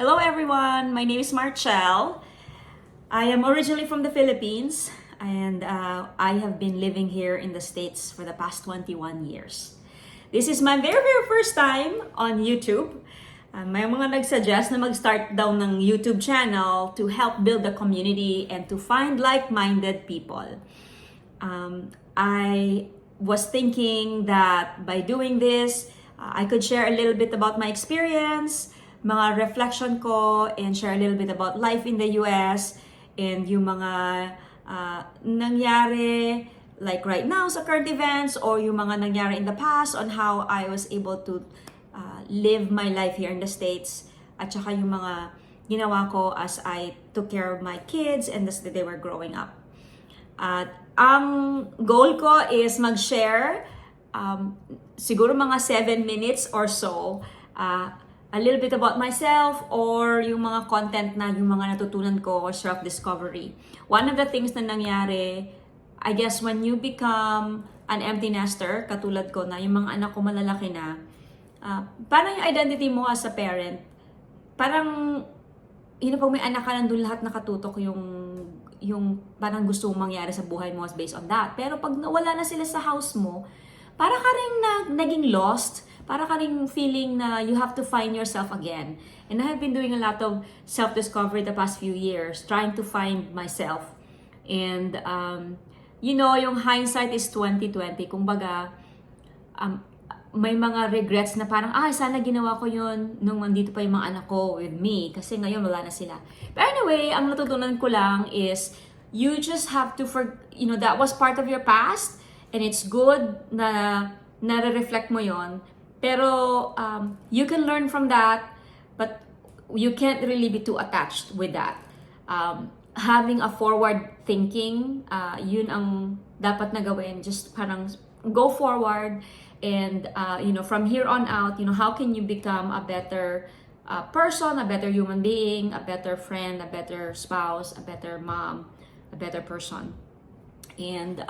Hello everyone, my name is Marchelle. I am originally from the Philippines and I have been living here in the States for the past 21 years. This is my very first time on YouTube. May mga nagsuggest na mag-start daw ng YouTube channel to help build the community and to find like-minded people. I was thinking that by doing this, I could share a little bit about my experience, mga reflection ko, and share a little bit about life in the US and yung mga nangyari like right now sa current events or yung mga nangyari in the past on how I was able to live my life here in the States at saka yung mga ginawa ko as I took care of my kids and as they were growing up. Ang goal ko is mag-share siguro mga 7 minutes or so a little bit about myself or yung mga content na yung mga natutunan ko or self-discovery. One of the things na nangyari, I guess when you become an empty nester, katulad ko na yung mga anak ko malalaki na, parang yung identity mo as a parent, parang, pag may anak ka, nandun lahat nakatutok yung parang gusto mong mangyari sa buhay mo is based on that. Pero pag nawala na sila sa house mo, para ka rin naging lost, para ka rin feeling na you have to find yourself again. And I have been doing a lot of self-discovery the past few years, trying to find myself. And, yung hindsight is 2020. Kumbaga, may mga regrets na parang, sana ginawa ko yun nung nandito pa yung mga anak ko with me. Kasi ngayon wala na sila. But anyway, ang natutunan ko lang is, you just have to, that was part of your past. And it's good na nare-reflect mo yon. Pero you can learn from that, but you can't really be too attached with that. Having a forward thinking, yun ang dapat na gawin. Just parang go forward and from here on out, how can you become a better person, a better human being, a better friend, a better spouse, a better mom, a better person. And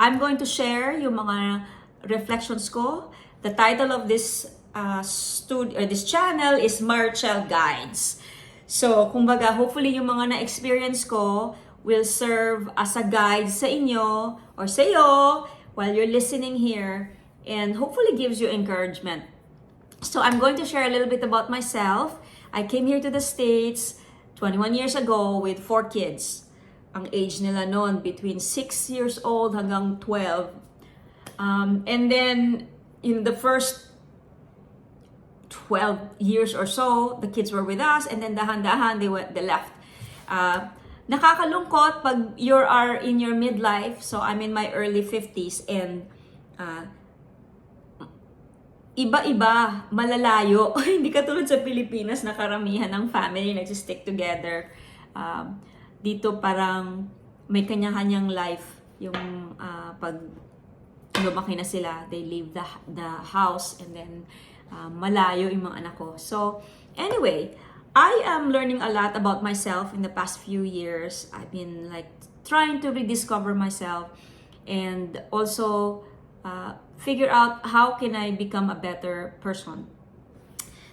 I'm going to share yung mga reflections ko. The title of this this channel is Marchelle Guides. So, kumbaga, hopefully yung mga na-experience ko will serve as a guide sa inyo or sa iyo while you're listening here and hopefully gives you encouragement. So, I'm going to share a little bit about myself. I came here to the States 21 years ago with 4 kids. Ang age nila noon between 6 years old hanggang 12. And then in the first 12 years or so, the kids were with us and then dahan-dahan they left. Nakakalungkot pag you are in your midlife. So I'm in my early 50s and iba-iba, malalayo. Hindi katulad sa Pilipinas na karamihan ng family nagsistick together. Dito parang may kanya-kanyang life yung pag lumaki na sila, they leave the house and then malayo yung mga anak ko. So anyway, I am learning a lot about myself in the past few years. I've been trying to rediscover myself and also figure out how can I become a better person.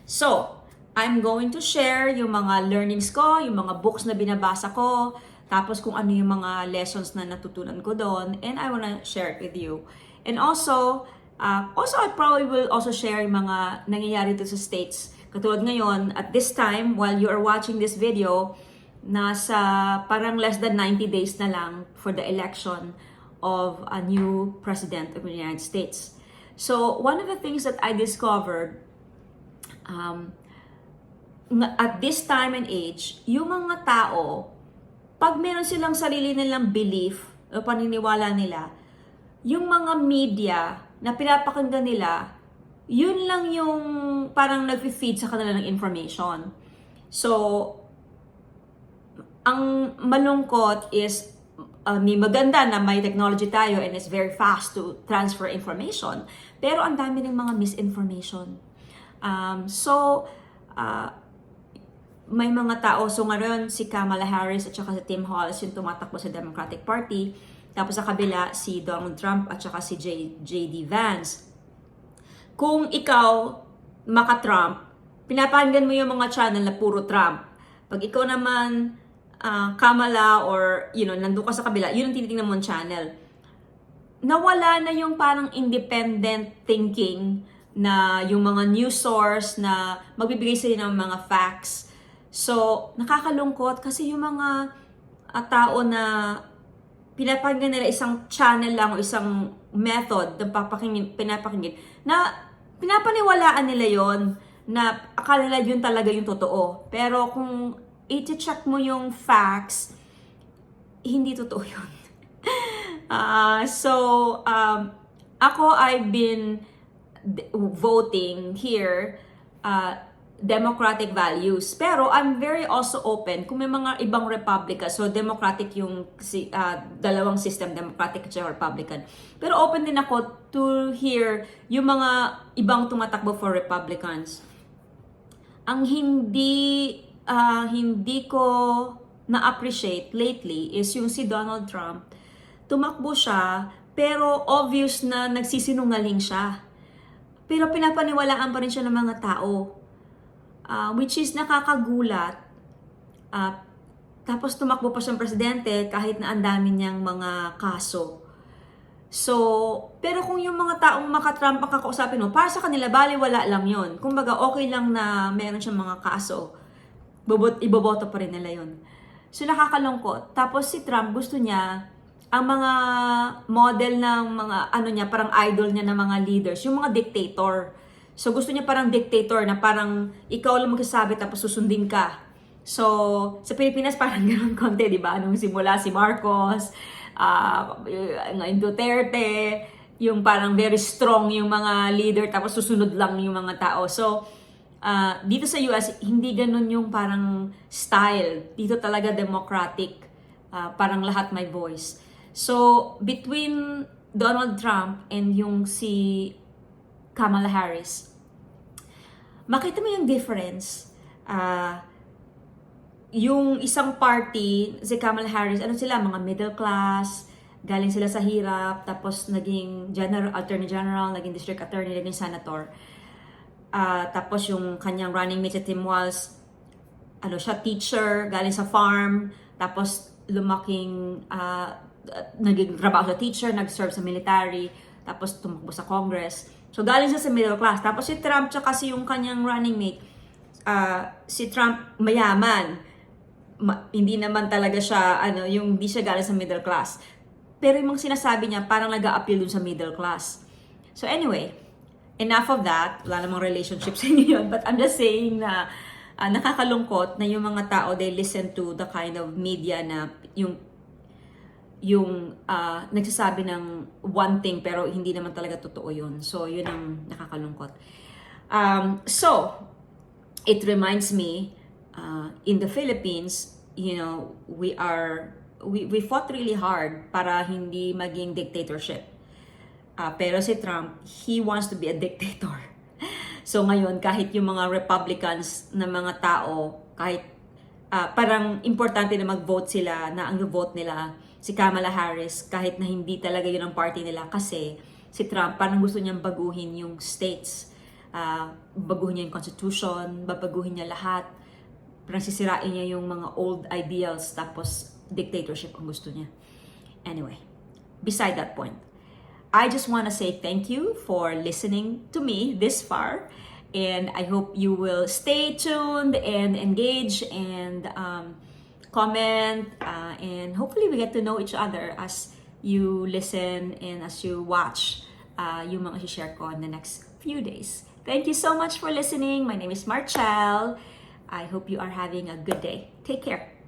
So I'm going to share yung mga learnings ko, yung mga books na binabasa ko, tapos kung ano yung mga lessons na natutunan ko doon, and I wanna share it with you. And also I probably will also share yung mga nangyayari dito sa States. Katulad ngayon, at this time, while you are watching this video, nasa parang less than 90 days na lang for the election of a new president of the United States. So, one of the things that I discovered at this time and age, yung mga tao, pag meron silang sarili nilang belief o paniniwala nila, yung mga media na pinapakinggan nila, yun lang yung parang nag-feed sa kanila ng information. So, ang malungkot is, may maganda na may technology tayo and it's very fast to transfer information. Pero ang dami ng mga misinformation. May mga tao, so ngayon si Kamala Harris at saka si Tim Walz yung tumatakbo sa Democratic Party. Tapos sa kabila, si Donald Trump at saka si J.D. Vance. Kung ikaw maka-Trump, pinapakinggan mo yung mga channel na puro Trump. Pag ikaw naman, Kamala or, nandun ka sa kabila, yun ang tinitingnan mong channel. Nawala na yung parang independent thinking na yung mga news source na magbibigay sila ng mga facts. So, nakakalungkot kasi yung mga tao na pinapakinggan nila isang channel lang o isang method na pinapakinggan na pinapaniwalaan nila yon na akala nila yun talaga yung totoo. Pero kung i-check mo yung facts, hindi totoo yun. Ako, I've been voting here democratic values. Pero I'm very also open kung may mga ibang Republican. So democratic yung dalawang system, democratic at Republican. Pero open din ako to hear yung mga ibang tumatakbo for Republicans. Ang hindi ko na-appreciate lately is yung si Donald Trump. Tumakbo siya, pero obvious na nagsisinungaling siya. Pero pinapaniwalaan pa rin siya ng mga tao. Which is nakakagulat. Tapos tumakbo pa siyang presidente kahit na ang dami niyang mga kaso. So, pero kung yung mga taong maka-Trump ang kakausapin mo, para sa kanila, baliwala lang yon. Kumbaga, okay lang na meron siyang mga kaso. Iboboto pa rin nila yon. So, nakakalungkot. Tapos si Trump, gusto niya, ang mga model ng mga, parang idol niya ng mga leaders, yung mga dictator. So, gusto niya parang dictator na parang ikaw lang magsasabi tapos susundin ka. So, sa Pilipinas parang gano'n konti, di ba? Nung simula si Marcos, ngayon Duterte, yung parang very strong yung mga leader tapos susunod lang yung mga tao. So, dito sa US, hindi gano'n yung parang style. Dito talaga democratic. Parang lahat may voice. So, between Donald Trump and yung si Kamala Harris, makita mo yung difference. Yung isang party, si Kamala Harris, sila, mga middle class, galing sila sa hirap, tapos naging attorney general, naging district attorney, naging senator. Tapos yung kanyang running mate si Tim Walz, siya teacher, galing sa farm, tapos lumaking, naging trabaho sa teacher, nag-serve sa military, tapos tumakbo sa Congress. So, galing siya sa middle class. Tapos si Trump, tsaka yung kanyang running mate, si Trump mayaman. Hindi naman talaga siya, hindi siya galing sa middle class. Pero yung mga sinasabi niya, parang nag-a-appeal dun sa middle class. So anyway, enough of that. Wala namang relationship sa inyo yun. But I'm just saying na nakakalungkot na yung mga tao, they listen to the kind of media na yung nagsasabi ng one thing pero hindi naman talaga totoo yun. So, yun ang nakakalungkot. So, it reminds me, in the Philippines, we fought really hard para hindi maging dictatorship. Pero si Trump, he wants to be a dictator. So, ngayon, kahit yung mga Republicans na mga tao, kahit parang importante na mag-vote sila, na ang vote nila si Kamala Harris, kahit na hindi talaga yun ang party nila, kasi si Trump parang gusto niyang baguhin yung states, baguhin niya yung constitution, babaguhin niya lahat, parang sisirain niya yung mga old ideals, tapos dictatorship ang gusto niya. Anyway, beside that point, I just want to say thank you for listening to me this far, and I hope you will stay tuned and engage and comment, and hopefully we get to know each other as you listen and as you watch yung mga share ko in the next few days. Thank you so much for listening. My name is Marchelle. I hope you are having a good day. Take care.